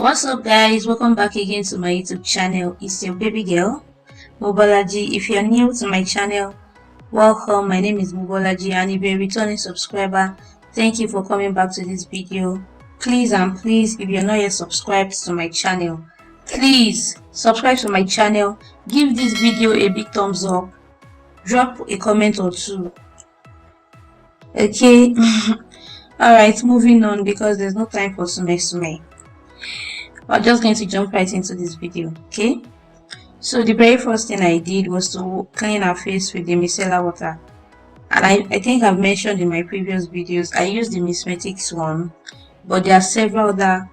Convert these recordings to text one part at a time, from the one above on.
What's up guys, welcome back again to my YouTube channel. It's your baby girl Bolaji. If you're new to my channel, welcome. My name is Bolaji, and if you're a returning subscriber, thank you for coming back to this video. Please, if you're not yet subscribed to my channel, please subscribe to my channel, give this video a big thumbs up, drop a comment or two, okay? Alright, moving on because there's no time for sume. I'm just going to jump right into this video, okay? So the very first thing I did was to clean our face with the micellar water, and I think I've mentioned in my previous videos I use the Mismetics one, but there are several other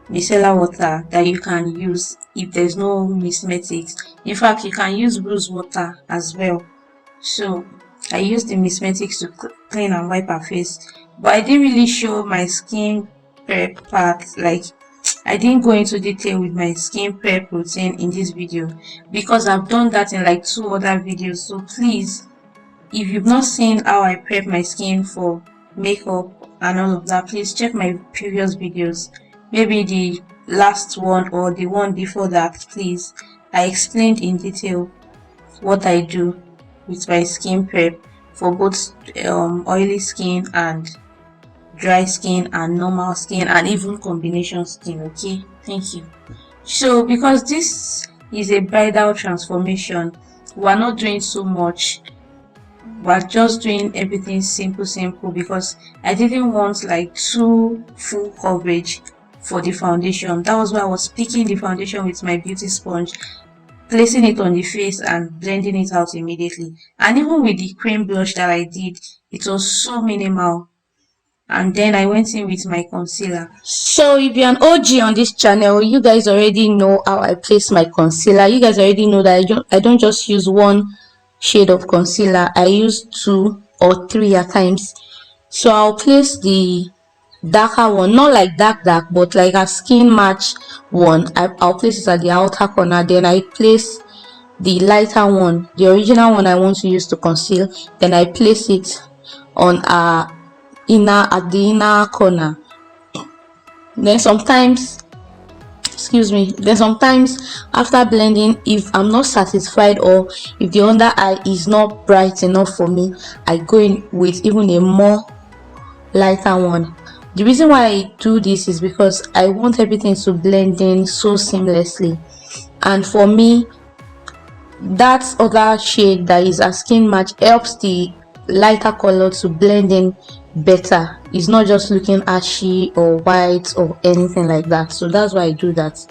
micellar water that you can use if there's no Mismetics. In fact, you can use rose water as well. So I used the Mismetics to clean and wipe our face, but I didn't really show my skin prep part. Like, I didn't go into detail with my skin prep routine in this video because I've done that in like 2 other videos. So please, if you've not seen how I prep my skin for makeup and all of that, please check my previous videos, maybe the last one or the one before that. Please, I explained in detail what I do with my skin prep for both oily skin and dry skin and normal skin and even combination skin. Okay, thank you. So because this is a bridal transformation, we're not doing so much, we're just doing everything simple because I didn't want like too full coverage for the foundation. That was why I was picking the foundation with my beauty sponge, placing it on the face and blending it out immediately. And even with the cream blush that I did, it was so minimal. And then I went in with my concealer. So if you're an OG on this channel, you guys already know how I place my concealer. You guys already know that I don't just use one shade of concealer, I use 2 or 3 at times. So I'll place the darker one, not like dark, but like a skin match one. I'll place it at the outer corner. Then I place the lighter one, the original one I want to use to conceal, then I place it on at the inner corner. Then sometimes after blending, if I'm not satisfied or if the under eye is not bright enough for me, I go in with even a more lighter one. The reason why I do this is because I want everything to blend in so seamlessly, and for me that other shade that is a skin match helps the lighter color to blend in better. It's not just looking ashy or white or anything like that. So that's why I do that.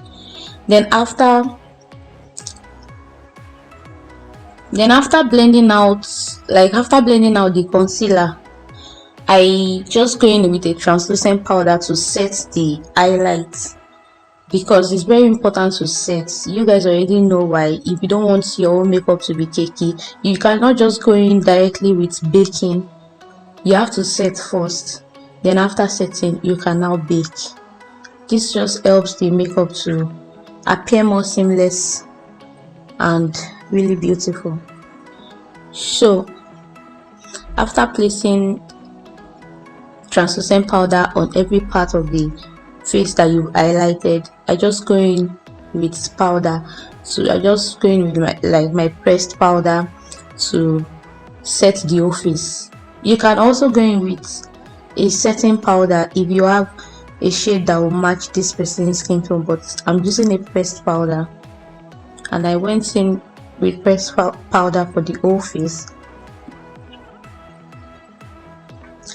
Then after blending out the concealer, I just go in with a translucent powder to set the highlights, because it's very important to set. You guys already know why. If you don't want your own makeup to be cakey, you cannot just go in directly with baking. You have to set first, then after setting you can now bake. This just helps the makeup to appear more seamless and really beautiful. So after placing translucent powder on every part of the face that you've highlighted, I just go in with powder. So I just go in with my pressed powder to set the whole face. You can also go in with a setting powder if you have a shade that will match this person's skin tone, but I'm using a pressed powder, and I went in with pressed powder for the whole face.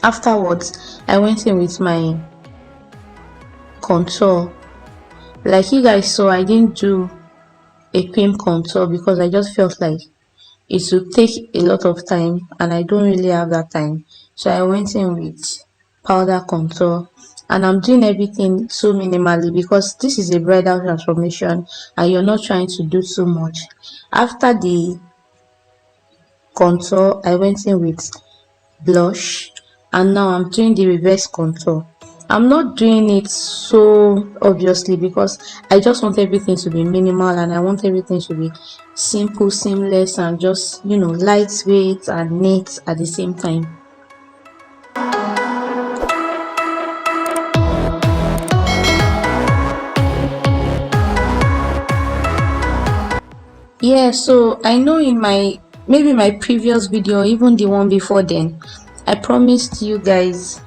Afterwards, I went in with my contour. Like you guys saw, I didn't do a cream contour because I just felt like it would take a lot of time and I don't really have that time. So I went in with powder contour, and I'm doing everything so minimally because this is a bridal transformation and you're not trying to do so much. After the contour, I went in with blush, and now I'm doing the reverse contour. I'm not doing it so obviously because I just want everything to be minimal, and I want everything to be simple, seamless, and just, you know, lightweight and neat at the same time. Yeah, so I know in maybe my previous video, even the one before then, I promised you guys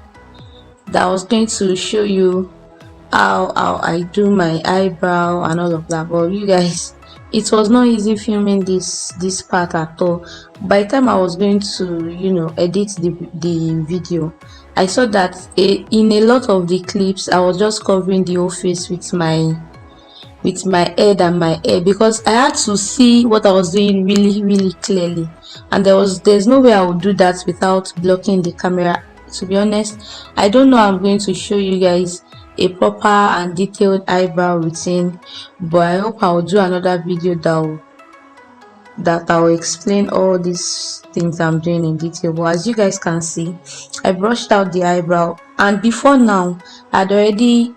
that I was going to show you how I do my eyebrow and all of that. But you guys, it was not easy filming this part at all. By the time I was going to, edit the video, I saw that in a lot of the clips I was just covering the whole face with my head and my hair, because I had to see what I was doing really really clearly, and there's no way I would do that without blocking the camera. To be honest, I don't know I'm going to show you guys a proper and detailed eyebrow routine, but I hope I'll do another video that I'll explain all these things I'm doing in detail. But as you guys can see, I brushed out the eyebrow, and before now I'd already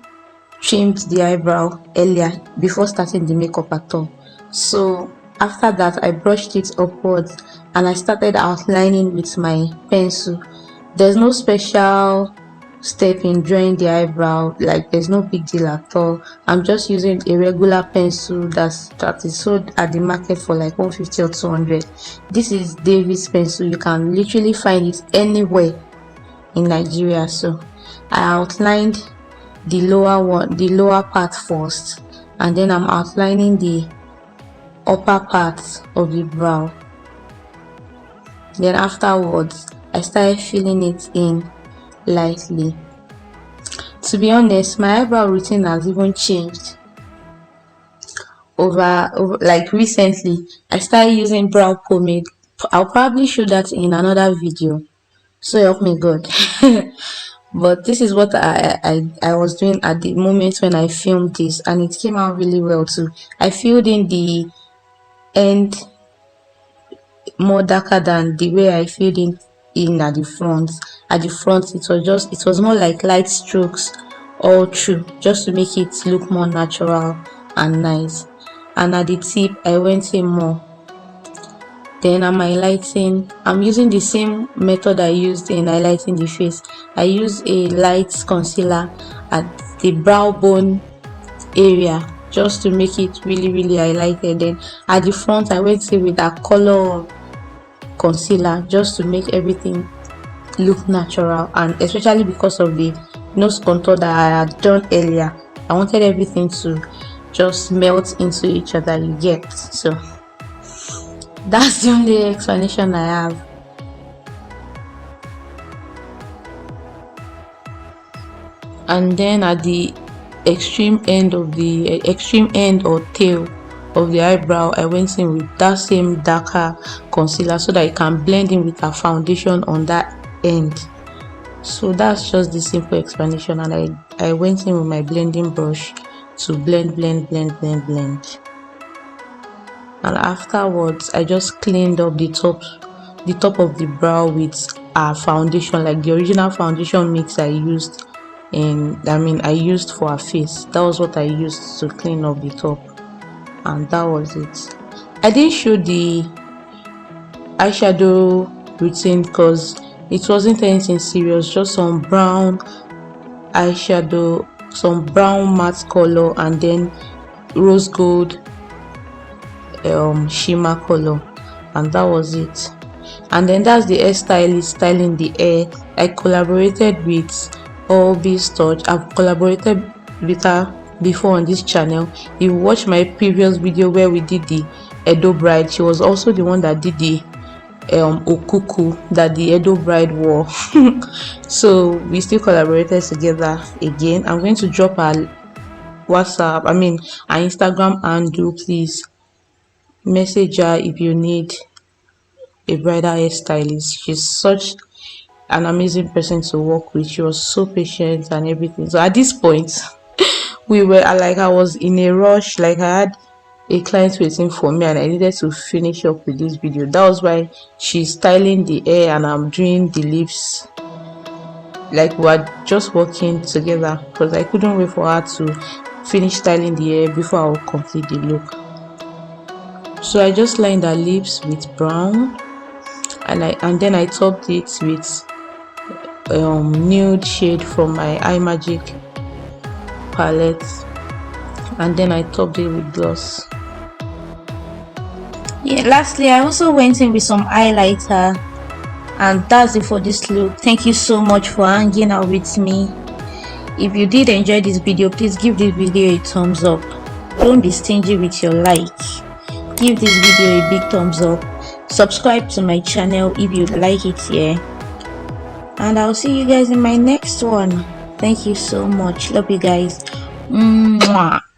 trimmed the eyebrow earlier before starting the makeup at all. So after that, I brushed it upwards and I started outlining with my pencil. There's no special step in drawing the eyebrow, like there's no big deal at all. I'm just using a regular pencil that is sold at the market for like 150 or 200. This is David's pencil. You can literally find it anywhere in Nigeria. So I outlined the lower part first, and then I'm outlining the upper part of the brow. Then afterwards I started filling it in lightly. To be honest, my eyebrow routine has even changed over like recently. I started using brow pomade. I'll probably show that in another video, so help me God. But this is what I was doing at the moment when I filmed this, and it came out really well too. I filled in the end more darker than the way I filled in at the front. At the front, it was more like light strokes all through, just to make it look more natural and nice. And at the tip, I went in more. Then I'm using the same method I used in highlighting the face. I use a light concealer at the brow bone area just to make it really really highlighted. Then at the front, I went in with that color concealer just to make everything look natural, and especially because of the nose contour that I had done earlier, I wanted everything to just melt into each other, you get. So that's the only explanation I have. And then at the extreme end or tail of the eyebrow, I went in with that same darker concealer so that it can blend in with our foundation on that end. So that's just the simple explanation, and I went in with my blending brush to blend. And afterwards I just cleaned up the top of the brow with our foundation, like the original foundation mix I used for our face. That was what I used to clean up the top, and that was it. I didn't show the eyeshadow routine because it wasn't anything serious, just some brown eyeshadow, some brown matte color, and then rose gold shimmer color, and that was it. And then that's the hairstylist styling the hair. I collaborated with Always Touch. I've collaborated with her before on this channel. If you watch my previous video where we did the Edo bride, she was also the one that did the okuku that the Edo bride wore. So we still collaborated together again. I'm going to drop her WhatsApp, her Instagram handle. Please message her if you need a bridal hairstylist. She's such an amazing person to work with. She was so patient and everything. So at this point I was in a rush, like I had a client waiting for me and I needed to finish up with this video. That was why she's styling the hair and I'm doing the lips. Like we're just working together because I couldn't wait for her to finish styling the hair before I would complete the look. So I just lined her lips with brown, and then I topped it with nude shade from my iMagic palette, and then I topped it with gloss. Yeah, lastly, I also went in with some highlighter, and that's it for this look. Thank you so much for hanging out with me. If you did enjoy this video, please give this video a thumbs up. Don't be stingy with your like. Give this video a big thumbs up. Subscribe to my channel if you like it here. And I'll see you guys in my next one. Thank you so much. Love you guys. Mwah.